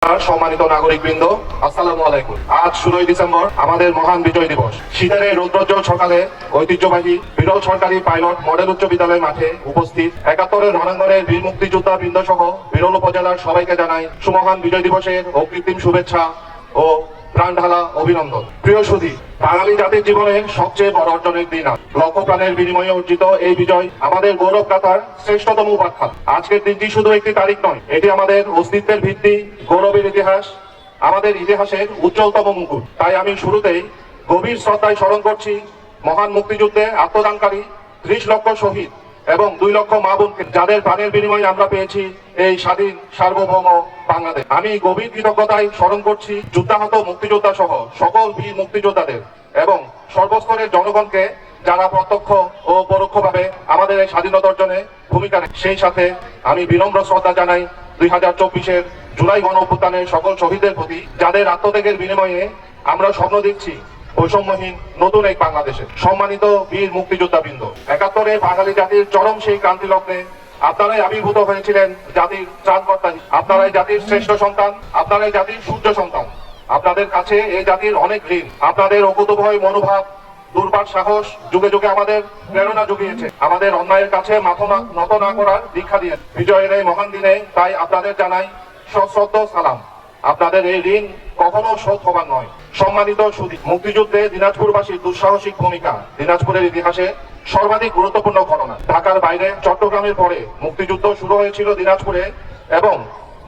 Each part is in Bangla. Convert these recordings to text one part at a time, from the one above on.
সম্মানিত নাগরিকবৃন্দ, আসসালামু আলাইকুম। আজ 16 ডিসেম্বর আমাদের মহান বিজয় দিবস। শীতের এই রৌদ্রোজ্জ্বল সকালে ঐতিহ্যবাহী বিরল সরকারি পাইলট মডেল উচ্চ বিদ্যালয় মাঠে উপস্থিত ৭১-এর রণাঙ্গনের বীর মুক্তিযোদ্ধা বৃন্দ সহ বিরল উপজেলার সবাইকে জানাই সুমহান বিজয় দিবসের অকৃত্রিম শুভেচ্ছা ও প্রাণঢালা অভিনন্দন। প্রিয় সুধী, বাঙালি জাতির জীবনের সবচেয়ে বড় অর্জনের দিন আজ। লক্ষ প্রাণের বিনিময়ে অর্জিত এই বিজয় আমাদের গৌরব গাথার শ্রেষ্ঠতম উপাখ্যান। আজকের দিনটি শুধু একটি তারিখ নয়, এটি আমাদের অস্তিত্বের ভিত্তি, গৌরবের ইতিহাস, আমাদের ইতিহাসের উজ্জ্বলতম মুকুট। তাই আমি শুরুতেই গভীর শ্রদ্ধায় স্মরণ করছি মহান মুক্তিযুদ্ধে আত্মদানকারী ৩০ লক্ষ শহীদ এবং ২ লক্ষ মা বোনকে, যাদের প্রাণের বিনিময়ে আমরা পেয়েছি এই স্বাধীন সার্বভৌম বাংলাদেশ। আমি গভীর কৃতজ্ঞতায় স্মরণ করছি যুদ্ধাহত মুক্তিযোদ্ধা সহ সকল বীর মুক্তিযোদ্ধাদের এবং সর্বস্তরের জনগণকে, যারা প্রত্যক্ষ ও পরোক্ষভাবে আমাদের এই স্বাধীনতা অর্জনে ভূমিকা নেয়। সেই সাথে আমি বিনম্র শ্রদ্ধা জানাই 2024-এর জুলাই গণ অভ্যুত্থানের সকল শহীদদের প্রতি, যাদের আত্মত্যাগের বিনিময়ে আমরা স্বপ্ন দেখছি বৈষম্যহীন নতুন এক বাংলাদেশে। সম্মানিত বীর মুক্তিযোদ্ধাবৃন্দ, ৭১-এ বাঙালি জাতির চরম সেই ক্রান্তি লগ্নে আপনারাই আবির্ভূত হয়েছিলেন জাতির ত্রাণকর্তা। আপনারাই জাতির শ্রেষ্ঠ সন্তান, আপনারাই জাতির সূর্য সন্তান। আপনাদের কাছে এই জাতির অনেক ঋণ। আপনাদের অকুতোভয় মনোভাব, দুর্বার সাহস যুগে যুগে আমাদের প্রেরণা জুগিয়েছে, আমাদের অন্যায়ের কাছে মাথা নত না করার দীক্ষা দিয়ে বিজয়ের এই মহান দিনে তাই আপনাদের জানাই সশ্রদ্ধ সালাম। আপনাদের এই ঋণ কখনো শোধ হবার নয়। সম্মানিত সুধী, মুক্তিযুদ্ধে দিনাজপুরবাসীর দুঃসাহসিক ভূমিকা দিনাজপুরের ইতিহাসে সর্বাধিক গুরুত্বপূর্ণ ঘটনা। ঢাকার বাইরে চট্টগ্রামের পরে মুক্তিযুদ্ধ শুরু হয়েছিল দিনাজপুরে, এবং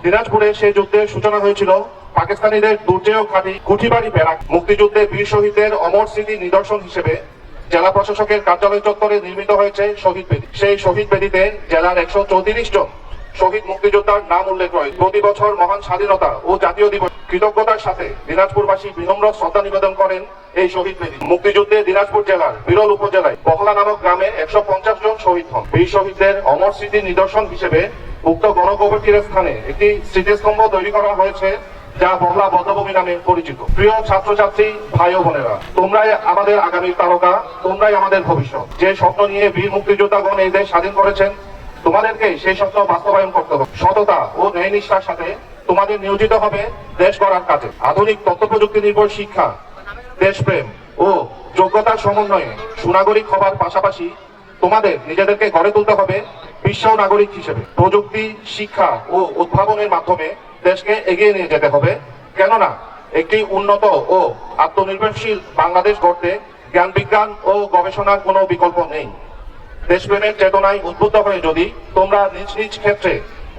দিনাজপুরে সেই যুদ্ধের সূচনা হয়েছিল পাকিস্তানিদের দুর্জেয় ঘাঁটি কুঠিবাড়ি ব্যারাক। মুক্তিযুদ্ধে বীর শহীদদের অমর স্মৃতি নিদর্শন হিসেবে জেলা প্রশাসকের কার্যালয় চত্বরে নির্মিত হয়েছে শহীদ বেদি। সেই শহীদ বেদিতে জেলার ১৩৪ জন শহীদ মুক্তিযোদ্ধার নাম উল্লেখ রয়েছে। প্রতি বছর মহান স্বাধীনতা ও জাতীয় দিবস কৃতজ্ঞতার সাথে দিনাজপুরবাসী বিনম্র শ্রদ্ধা নিবেদন করেন এই শহীদ বেদি। মুক্তিযুদ্ধে দিনাজপুর জেলার বিরল উপজেলায় বহলা নামক গ্রামে ১৫০ জন শহীদ হন। বীর শহীদদের অমর স্মৃতির নিদর্শন হিসেবে উক্ত গণকবরটির স্থানে একটি স্মৃতিস্তম্ভ তৈরি করা হয়েছে, যা বহলা বদ্ধভূমি নামে পরিচিত। প্রিয় ছাত্রছাত্রী, ভাই ও বোনেরা, তোমরাই আমাদের আগামীর তারকা, তোমরাই আমাদের ভবিষ্যৎ। যে স্বপ্ন নিয়ে বীর মুক্তিযোদ্ধাগণ এই দেশ স্বাধীন করেছেন, তোমাদেরকে সেই স্বপ্ন বাস্তবায়ন করতে হবে। সততা ও ন্যায় নিষ্ঠার সাথে তোমাদের নিয়োজিত হবে দেশ গড়ার কাজে। আধুনিক তথ্য প্রযুক্তি নির্ভর শিক্ষা, দেশপ্রেম ও যোগ্যতার সমন্বয়ে সুনাগরিক হবার পাশাপাশি তোমাদের নিজেদেরকে গড়ে তুলতে হবে বিশ্ব নাগরিক হিসেবে। প্রযুক্তি, শিক্ষা ও উদ্ভাবনের মাধ্যমে দেশকে এগিয়ে নিয়ে যেতে হবে। কেননা একটি উন্নত ও আত্মনির্ভরশীল বাংলাদেশ গড়তে জ্ঞান বিজ্ঞান ও গবেষণার কোনো বিকল্প নেই। দেশপ্রেমের চেতনায় উদ্বুদ্ধ হয়ে যদি তোমরা নিজ নিজ ক্ষেত্রে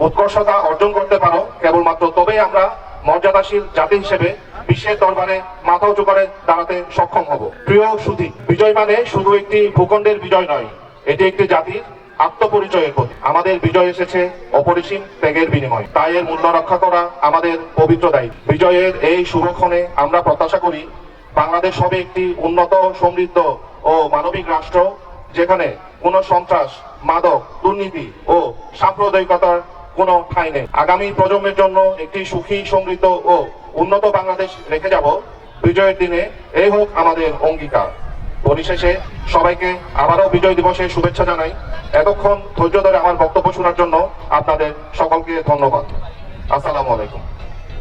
উৎকর্ষতা অর্জন করতে পারো, কেবলমাত্র তবেই আমরা মর্যাদাশীল জাতি হিসেবে বিশ্বের দরবারে মাথা উঁচু করে দাঁড়াতে সক্ষম হব। প্রিয় সুধী, বিজয় মানে শুধু একটি ভূখণ্ডের বিজয় নয়, এটি একটি জাতির আত্মপরিচয়ের প্রতি। আমাদের বিজয় এসেছে অপরিসীম ত্যাগের বিনিময়, তাই এর মূল্য রক্ষা করা আমাদের পবিত্র দায়িত্ব। বিজয়ের এই শুভক্ষণে আমরা প্রত্যাশা করি বাংলাদেশ হবে একটি উন্নত, সমৃদ্ধ ও মানবিক রাষ্ট্র, যেখানে কোনো সন্ত্রাস, মাদক, দুর্নীতি ও সাম্প্রদায়িকতার কোনো ঠাঁই নেই। আগামী প্রজন্মের জন্য একটি সুখী, সমৃদ্ধ ও উন্নত বাংলাদেশ রেখে যাব বিজয়ের দিনে, এই হোক আমাদের অঙ্গীকার। পরিশেষে সবাইকে আবারও বিজয় দিবসের শুভেচ্ছা জানাই। এতক্ষণ ধৈর্য ধরে আমার বক্তব্য শোনার জন্য আপনাদের সকলকে ধন্যবাদ। আসসালামু আলাইকুম।